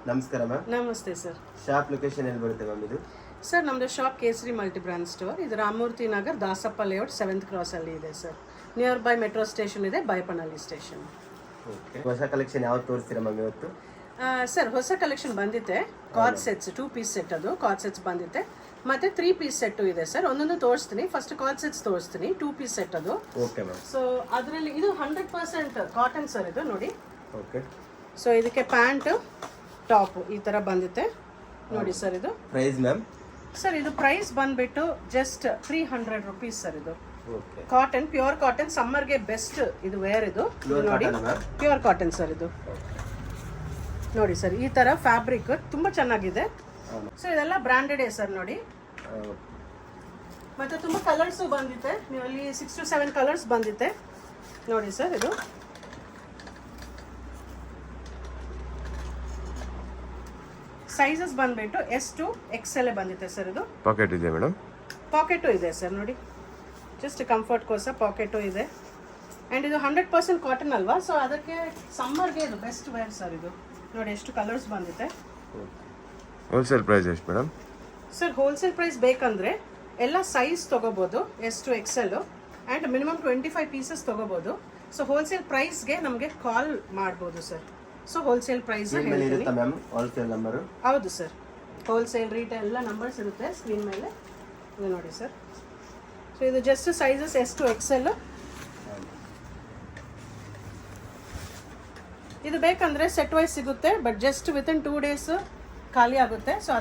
ನಮಸ್ಕಾರ ಮ್ಯಾಮ್. ನಮಸ್ತೆ sir. Shop location ಎಲ್ಲಿ ಬರುತ್ತೆ ಮ್ಯಾಮ್ ಇದು? ಸರ್ ನಮ್ಮದು ಶಾಪ್ ಕೇಸರಿ ಮಲ್ಟಿ ಬ್ರ್ಯಾಂಡ್ ಸ್ಟೋರ್. ಇದು Ramamurthy Nagar Dasappa layout 7th cross ಅಲ್ಲಿ ಇದೆ sir. Near by metro station ಇದೆ, ಬೈಪನಹಳ್ಳಿ ಸ್ಟೇಷನ್. ಓಕೆ. ಹೊಸ ಕಲೆಕ್ಷನ್ ಯಾವ್ದು ತೋರಿಸ್ತೀರಾ ಮ್ಯಾಮ್ ಇವತ್ತು? ಸರ್ ಹೊಸ ಕಲೆಕ್ಷನ್ ಬಂದಿತ್ತೆ. ಕಾರ್ಡ್ ಸೆಟ್ಸ್ 2 ಪೀಸ್ ಸೆಟ್, ಅದು ಕಾರ್ಡ್ ಸೆಟ್ಸ್ ಬಂದಿತ್ತೆ. ಮತ್ತೆ 3 ಪೀಸ್ ಸೆಟ್ ಇದೆ ಸರ್. ಒಂದೊಂದು ತೋರಿಸ್ತೀನಿ. ಫಸ್ಟ್ ಕಾರ್ಡ್ ಸೆಟ್ಸ್ ತೋರಿಸ್ತೀನಿ. 2 ಪೀಸ್ ಸೆಟ್ ಅದು. Okay ma'am. ಸೊ ಅದರಲ್ಲಿ ಇದು 100% ಕಾಟನ್ ಸರ್ ಇದು ನೋಡಿ. ಓಕೆ. ಸೊ ಇದಕ್ಕೆ ಪ್ಯಾಂಟ್ ಟಾಪ್ ಈ ತರ ಬಂದಿತ್ತೆ ನೋಡಿ ಸರ್. ಇದು ಪ್ರೈಸ್ ಮ್ಯಾಮ್? ಸರ್ ಇದು ಪ್ರೈಸ್ ಬಂದ್ಬಿಟ್ಟು ಜಸ್ಟ್ 300 ರುಪೀಸ್ ಸರ್. ಇದು ಓಕೆ. ಕಾಟನ್, ಪ್ಯೂರ್ ಕಾಟನ್, ಸಮ್ಮರ್ಗೆ ಬೆಸ್ಟ್ ಇದು ವೇರ್. ಇದು ನೋಡಿ ಪ್ಯೂರ್ ಕಾಟನ್ ಸರ್. ಇದು ನೋಡಿ ಸರ್, ಈ ತರ ಫ್ಯಾಬ್ರಿಕ್ ತುಂಬಾ ಚೆನ್ನಾಗಿದೆ. ಸೊ ಇದೆಲ್ಲ ಬ್ರಾಂಡೆಡ್ ಸರ್ ನೋಡಿ. ಮತ್ತೆ ತುಂಬಾ ಕಲರ್ಸ್ ಬಂದಿದೆ. ನೀವು ಅಲ್ಲಿ 6 to 7 ಕಲರ್ಸ್ ಬಂದಿದೆ ನೋಡಿ ಸರ್. ಇದು ಸೈಜಸ್ ಬಂದ್ಬಿಟ್ಟು S to XL ಬಂದಿದೆ ಸರ್. ಇದು ಪಾಕೆಟ್ ಇದೆ ಮೇಡಮ್? ಪಾಕೆಟು ಇದೆ ಸರ್ ನೋಡಿ. ಜಸ್ಟ್ ಕಂಫರ್ಟ್ಗೋಸ್ಕರ ಪಾಕೆಟು ಇದೆ. ಆ್ಯಂಡ್ ಇದು 100% ಕಾಟನ್ ಅಲ್ವಾ, ಸೊ ಅದಕ್ಕೆ ಸಮ್ಮರ್ಗೆ ಇದು ಬೆಸ್ಟ್ ವೇರ್ ಸರ್. ಇದು ನೋಡಿ ಎಷ್ಟು ಕಲರ್ಸ್ ಬಂದಿದೆ. ಹೋಲ್ಸೇಲ್ ಪ್ರೈಸ್ ಎಷ್ಟು ಮೇಡಮ್? ಸರ್ ಹೋಲ್ಸೇಲ್ ಪ್ರೈಸ್ ಬೇಕಂದರೆ ಎಲ್ಲ ಸೈಜ್ ತೊಗೋಬೋದು, S to XL, and minimum 25 pieces ತೊಗೋಬೋದು. ಸೊ ಹೋಲ್ಸೇಲ್ ಪ್ರೈಸ್ಗೆ ನಮಗೆ ಕಾಲ್ ಮಾಡ್ಬೋದು ಸರ್. ಸೊ ಹೋಲ್ಸೇಲ್ ಪ್ರೈಸ್ ಹೇಳ್ತೀನಿ. ಹೌದು ಸರ್, ಹೋಲ್ಸೇಲ್ ರೀಟೇಲ್ ಎಲ್ಲ ನಂಬರ್ಸ್ ಇರುತ್ತೆ ಸ್ಕ್ರೀನ್ ಮೇಲೆ. ಇದು ನೋಡಿ ಸರ್. ಸೊ ಇದು just sizes S to XL. ಇದು ಬೇಕಂದರೆ ಸೆಟ್ ವೈಸ್ ಸಿಗುತ್ತೆ, ಬಟ್ ಜಸ್ಟ್ ವಿತಿನ್ 2 days ಖಾಲಿ ಆಗುತ್ತೆ. ಸೊ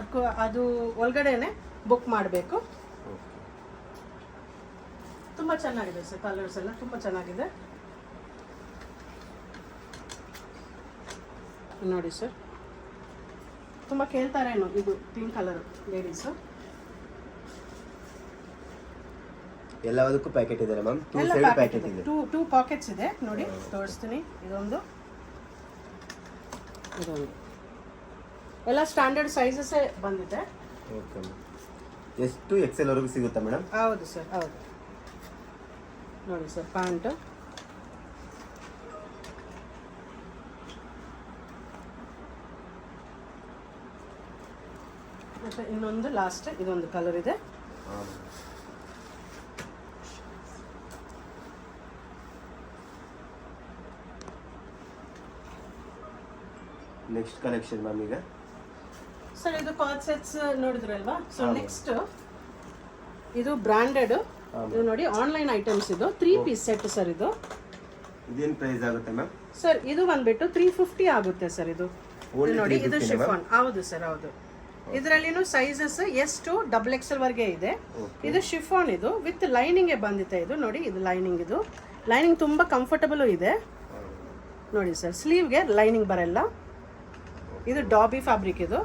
ಅದು ಒಳಗಡೆನೆ ಬುಕ್ ಮಾಡಬೇಕು. ತುಂಬ ಚೆನ್ನಾಗಿದೆ ಸರ್, ಕಲರ್ಸ್ ಎಲ್ಲ ತುಂಬ ಚೆನ್ನಾಗಿದೆ ನೋಡಿ ಸರ್. ತುಂಬ ಕೇಳ್ತಾರೇನು ಇದು ಪಿಂಕ್ ಕಲರ್ ಲೇಡೀಸು. ಎಲ್ಲದಕ್ಕೂ ಪ್ಯಾಕೆಟ್ ಇದೆ ಮ್ಯಾಮ್? ಟೂ ಪಾಕೆಟ್ಸ್ ಇದೆ ನೋಡಿ, ತೋರಿಸ್ತೀನಿ. ಇದೊಂದು ಎಲ್ಲ ಸ್ಟ್ಯಾಂಡರ್ಡ್ ಸೈಜಸ್ಸೇ ಬಂದಿದೆ. ಓಕೆ. ಎಷ್ಟು XL ವರೆಗೂ ಸಿಗುತ್ತಾ ಮೇಡಮ್? ಹೌದು ಸರ್, ಹೌದು ನೋಡಿ ಸರ್. ಪ್ಯಾಂಟ್ ಮತ್ತೆ ಇನ್ನೊಂದು ಲಾಸ್ಟ್ ಇದೊಂದು ಕಲರ್ ಇದೆ. ನೆಕ್ಸ್ಟ್ ಕಲೆಕ್ಷನ್ ಮ್ಯಾಮ್ ಈಗ ಸರ್ ಇದು ಕಾರ್ಡ್ ಸೆಟ್ಸ್ ನೋಡಿದ್ರಲ್ವಾ. ಸೊ ನೆಕ್ಸ್ಟ್ ಇದು ಬ್ರಾಂಡೆಡ್. ಇದು ನೋಡಿ ಆನ್ಲೈನ್ ಐಟಮ್ಸ್. ಇದು 3 ಪೀಸ್ ಸೆಟ್ ಸರ್. ಇದು ಇದೇನು ಪ್ರೈಸ್ ಆಗುತ್ತೆ ಮ್ಯಾಮ್? ಸರ್ ಇದು ಬಂದ್ಬಿಟ್ಟು 350 ಆಗುತ್ತೆ ಸರ್. ಇದು ನೋಡಿ, ಇದು ಶಿಫಾನ್. ಹೌದು ಸರ್, ಹೌದು. ಇದರಲ್ಲಿನೂ ಸೈಜಸ್ S to XXL ವರೆಗೆ ಇದೆ. ಇದು ಶಿಫಾನ್, ಇದು ವಿತ್ ಲೈನಿಂಗ್ ಬಂದಿದೆ. ಇದು ನೋಡಿ, ಇದು ಲೈನಿಂಗ್. ಇದು ಲೈನಿಂಗ್ ತುಂಬಾ ಕಂಫರ್ಟಬಲ್ ಇದೆ ನೋಡಿ ಸರ್. ಸ್ಲೀವ್ಗೆ ಲೈನಿಂಗ್ ಬರಲ್ಲ. ಇದು ಡಾಬಿ ಫ್ಯಾಬ್ರಿಕ್. ಇದು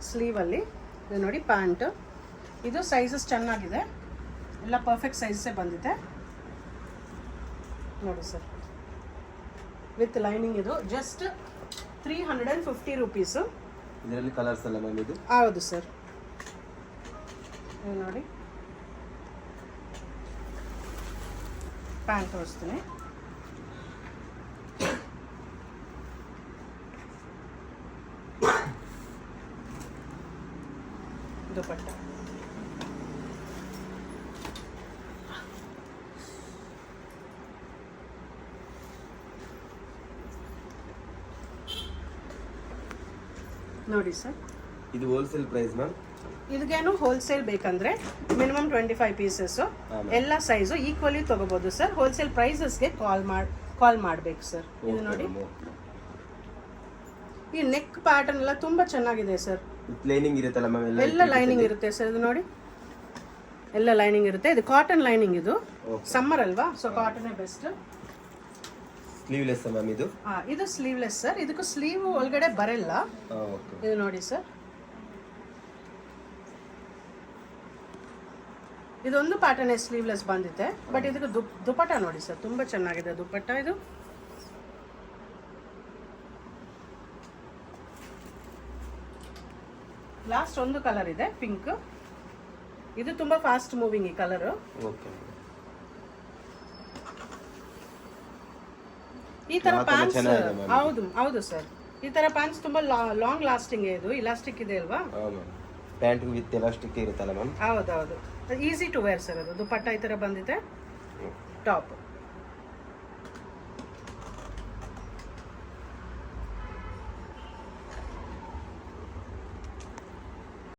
ಸ್ಲೀವ್ ಅಲ್ಲಿ ಇದು ನೋಡಿ ಪ್ಯಾಂಟ್. ಇದು ಸೈಜಸ್ ಚೆನ್ನಾಗಿದೆ, ಎಲ್ಲ ಪರ್ಫೆಕ್ಟ್ ಸೈಜಸ್ಸೇ ಬಂದಿದೆ ನೋಡಿ ಸರ್. With lining. ಇದು ಜಸ್ಟ್ 350 ರುಪೀಸು. ಇದರಲ್ಲಿ ಕಲರ್ಸ್ ಎಲ್ಲ ಮ್ಯಾಮ್? ಇದು ಹೌದು ಸರ್. ಇದು ನೋಡಿ ಪ್ಯಾಂಟ್ ತೋರಿಸ್ತೀನಿ. ದುಪಟ್ಟ ನೋಡಿ ಸರ್. ಇದು ಹೋಲ್ಸೇಲ್ ಪ್ರೈಸ್ ಮ್ಯಾಮ್? ಇದಕ್ಕೇನು ಹೋಲ್ಸೇಲ್ ಬೇಕಂದ್ರೆ ಮಿನಿಮಮ್ 25 ಪೀಸಸ್, ಎಲ್ಲ ಸೈಜು ಈಕ್ವಲಿ ತಗೋಬಹುದು ಸರ್. ಹೋಲ್ಸೇಲ್ ಪ್ರೈಸಸ್ಗೆ ಕಾಲ್ ಮಾಡಬೇಕು ಸರ್. ಇದು ನೋಡಿ, ಈ ನೆಕ್ ಪ್ಯಾಟರ್ನ್ ಎಲ್ಲ ತುಂಬಾ ಚೆನ್ನಾಗಿದೆ ಸರ್. ಲೈನಿಂಗ್ ಇರುತ್ತಲ್ಲ ಮ್ಯಾಮ್? ಎಲ್ಲ ಲೈನಿಂಗ್ ಇರುತ್ತೆ ಸರ್. ಇದು ನೋಡಿ, ಎಲ್ಲ ಲೈನಿಂಗ್ ಇರುತ್ತೆ. ಇದು ಕಾಟನ್ ಲೈನಿಂಗ್. ಇದು ಸಮ್ಮರ್ ಅಲ್ವಾ, so cotton best. Sleeveless ma'am ಇದು? ಇದು ಸ್ಲೀವ್ಲೆಸ್ ಸರ್. ಇದಕ್ಕೂ ಸ್ಲೀವ್ ಒಳಗಡೆ ಬರಲ್ಲ. ಇದು ನೋಡಿ ಸರ್, ಇದೊಂದು ಪ್ಯಾಟರ್ನ್ ಸ್ಲೀವ್ಲೆಸ್ ಬಂದಿದೆ. ಬಟ್ ಇದಕ್ಕೆ ದುಪಟ್ಟ ನೋಡಿ ಸರ್, ತುಂಬಾ ಚೆನ್ನಾಗಿದೆ ದುಪಟ್ಟ. ಇದು ಲಾಸ್ಟ್ ಒಂದು ಕಲರ್ ಇದೆ ಪಿಂಕ್. ಇದು ತುಂಬಾ ಫಾಸ್ಟ್ ಮೂವಿಂಗ್ ಈ ಕಲರ್. ಓಕೆ. ಈ ತರ ಪ್ಯಾಂಟ್ಸ್. ಹೌದು ಹೌದು ಸರ್. ಈ ತರ ಪ್ಯಾಂಟ್ಸ್ ತುಂಬಾ ಲಾಂಗ್ ಲಾಸ್ಟಿಂಗ್ ಇದು, ಇಲಾಸ್ಟಿಕ್ ಇದೆ ಅಲ್ವಾ? ಹಾಂ ಮ್ಯಾಮ್, ಪ್ಯಾಂಟ್ ವಿತ್ ಎಲಾಸ್ಟಿಕ್ ಇರುತ್ತಲ್ಲ ಮ್ಯಾಮ್. ಹೌದೌದು, ಈಸಿ ಟು ವೇರ್ ಸರ್ ಅದು. ದುಪಟ್ಟ ಈ ತರ ಬಂದಿದೆ, ಟಾಪ್